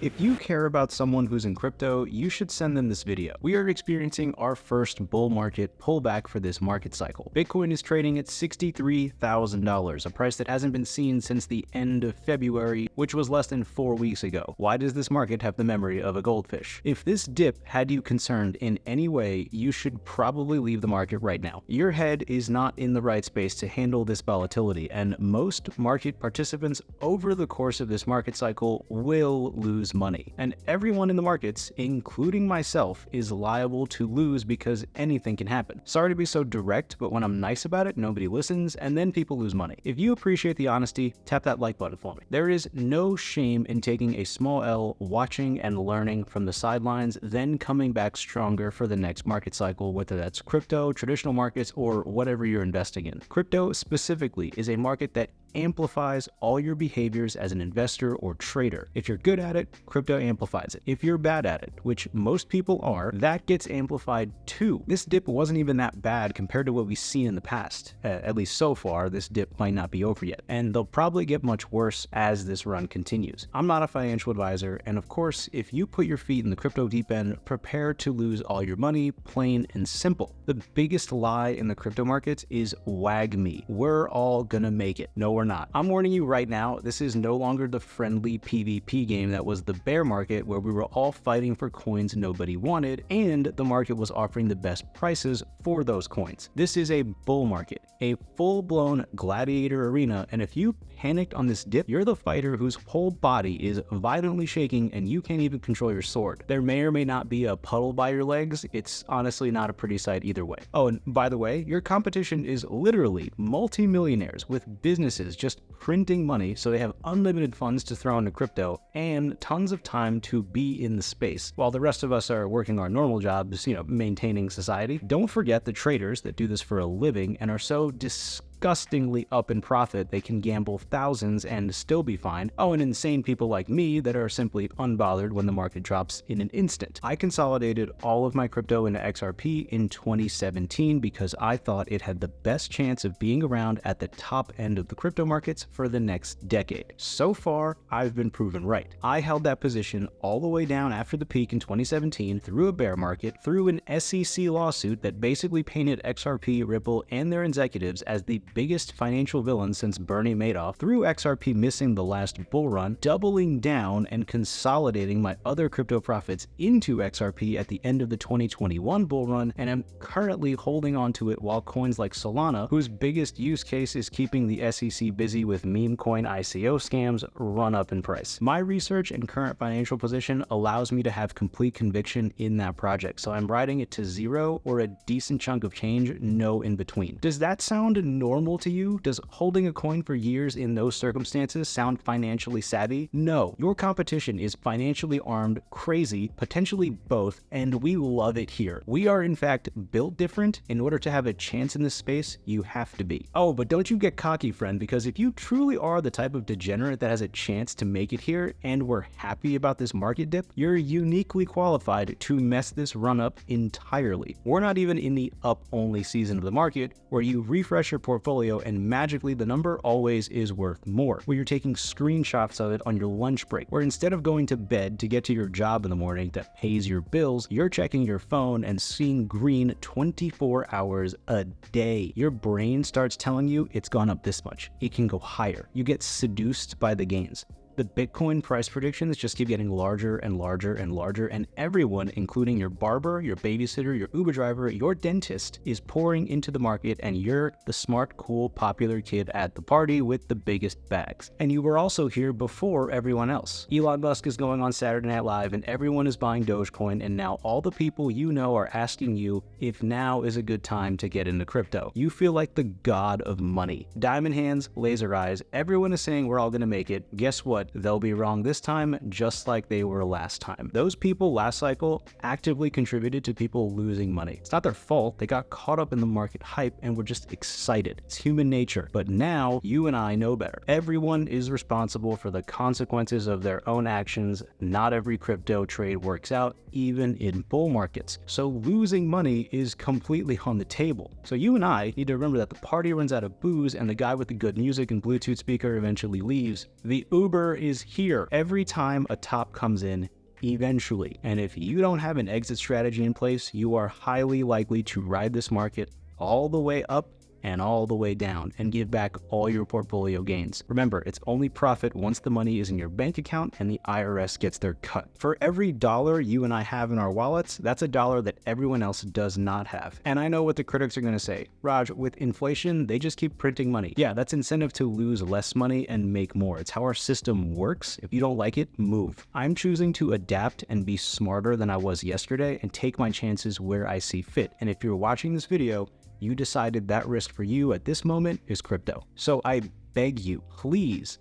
If you care about someone who's in crypto, you should send them this video. We are experiencing our first bull market pullback for this market cycle. Bitcoin is trading at $63,000, a price that hasn't been seen since the end of February, which was less than 4 weeks ago. Why does this market have the memory of a goldfish? If this dip had you concerned in any way, you should probably leave the market right now. Your head is not in the right space to handle this volatility, and most market participants over the course of this market cycle will lose money. And everyone in the markets, including myself, is liable to lose because anything can happen. Sorry to be so direct, but when I'm nice about it, nobody listens, and then people lose money. If you appreciate the honesty, tap that like button for me. There is no shame in taking a small L, watching and learning from the sidelines, then coming back stronger for the next market cycle, whether that's crypto, traditional markets, or whatever you're investing in. Crypto specifically is a market that amplifies all your behaviors as an investor or trader. If you're good at it, crypto amplifies it. If you're bad at it, which most people are, that gets amplified too. This dip wasn't even that bad compared to what we've seen in the past. At least so far, this dip might not be over yet, and they'll probably get much worse as this run continues. I'm not a financial advisor, and of course, if you put your feet in the crypto deep end, prepare to lose all your money, plain and simple. The biggest lie in the crypto markets is wag me. We're all gonna make it. No, we're not. I'm warning you right now, this is no longer the friendly PvP game that was the bear market where we were all fighting for coins nobody wanted and the market was offering the best prices for those coins. This is a bull market, a full-blown gladiator arena, and if you panicked on this dip, you're the fighter whose whole body is violently shaking and you can't even control your sword. There may or may not be a puddle by your legs. It's honestly not a pretty sight either way. Oh, and by the way, your competition is literally multi-millionaires with businesses just printing money so they have unlimited funds to throw into crypto and tons of time to be in the space, while the rest of us are working our normal jobs, maintaining society. Don't forget the traders that do this for a living and are so disgustingly up in profit they can gamble thousands and still be fine. Oh, and insane people like me that are simply unbothered when the market drops in an instant. I consolidated all of my crypto into XRP in 2017 because I thought it had the best chance of being around at the top end of the crypto markets for the next decade. So far, I've been proven right. I held that position all the way down after the peak in 2017 through a bear market, through an SEC lawsuit that basically painted XRP, Ripple, and their executives as the biggest financial villain since Bernie Madoff, through XRP missing the last bull run, doubling down and consolidating my other crypto profits into XRP at the end of the 2021 bull run, and I'm currently holding on to it while coins like Solana, whose biggest use case is keeping the SEC busy with meme coin ICO scams, run up in price. My research and current financial position allows me to have complete conviction in that project, so I'm riding it to zero or a decent chunk of change, no in between. Does that sound normal to you? Does holding a coin for years in those circumstances sound financially savvy? No. Your competition is financially armed, crazy, potentially both, and we love it here. We are in fact built different. In order to have a chance in this space, you have to be. Oh, but don't you get cocky, friend, because if you truly are the type of degenerate that has a chance to make it here and we're happy about this market dip, you're uniquely qualified to mess this run up entirely. We're not even in the up-only season of the market where you refresh your portfolio and magically the number always is worth more, where you're taking screenshots of it on your lunch break, where instead of going to bed to get to your job in the morning that pays your bills, you're checking your phone and seeing green 24 hours a day. Your brain starts telling you it's gone up this much, it can go higher. You get seduced by the gains. The Bitcoin price predictions just keep getting larger and larger and larger, and everyone, including your barber, your babysitter, your Uber driver, your dentist, is pouring into the market, and you're the smart, cool, popular kid at the party with the biggest bags. And you were also here before everyone else. Elon Musk is going on Saturday Night Live, and everyone is buying Dogecoin, and now all the people you know are asking you if now is a good time to get into crypto. You feel like the god of money. Diamond hands, laser eyes, everyone is saying we're all gonna make it. Guess what? They'll be wrong this time, just like they were last time. Those people last cycle actively contributed to people losing money. It's not their fault. They got caught up in the market hype and were just excited. It's human nature. But now you and I know better. Everyone is responsible for the consequences of their own actions. Not every crypto trade works out, even in bull markets. So losing money is completely on the table. So you and I need to remember that the party runs out of booze and the guy with the good music and Bluetooth speaker eventually leaves. The Uber is here. Every time a top comes in, eventually. And if you don't have an exit strategy in place, you are highly likely to ride this market all the way up and all the way down and give back all your portfolio gains. Remember, it's only profit once the money is in your bank account and the IRS gets their cut. For every dollar you and I have in our wallets, that's a dollar that everyone else does not have. And I know what the critics are going to say. Raj, with inflation, they just keep printing money. Yeah, that's incentive to lose less money and make more. It's how our system works. If you don't like it, move. I'm choosing to adapt and be smarter than I was yesterday and take my chances where I see fit. And if you're watching this video, you decided that risk for you at this moment is crypto. So I beg you, please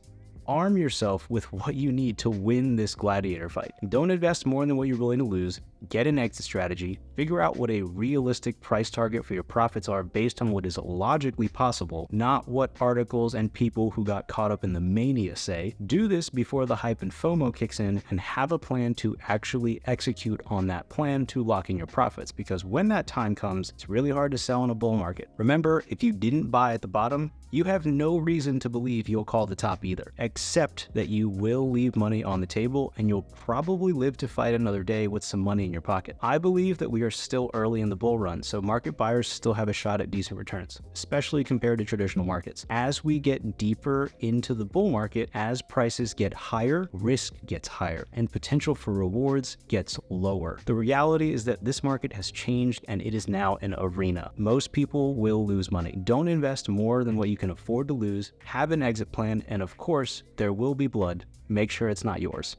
arm yourself with what you need to win this gladiator fight. Don't invest more than what you're willing to lose. Get an exit strategy. Figure out what a realistic price target for your profits are based on what is logically possible, not what articles and people who got caught up in the mania say. Do this before the hype and FOMO kicks in, and have a plan to actually execute on that plan to lock in your profits, because when that time comes, it's really hard to sell in a bull market. Remember, if you didn't buy at the bottom, you have no reason to believe you'll call the top either, except that you will leave money on the table and you'll probably live to fight another day with some money in your pocket. I believe that we are still early in the bull run, so market buyers still have a shot at decent returns, especially compared to traditional markets. As we get deeper into the bull market, as prices get higher, risk gets higher, and potential for rewards gets lower. The reality is that this market has changed and it is now an arena. Most people will lose money. Don't invest more than what you can afford to lose. Have an exit plan, and of course, there will be blood. Make sure it's not yours.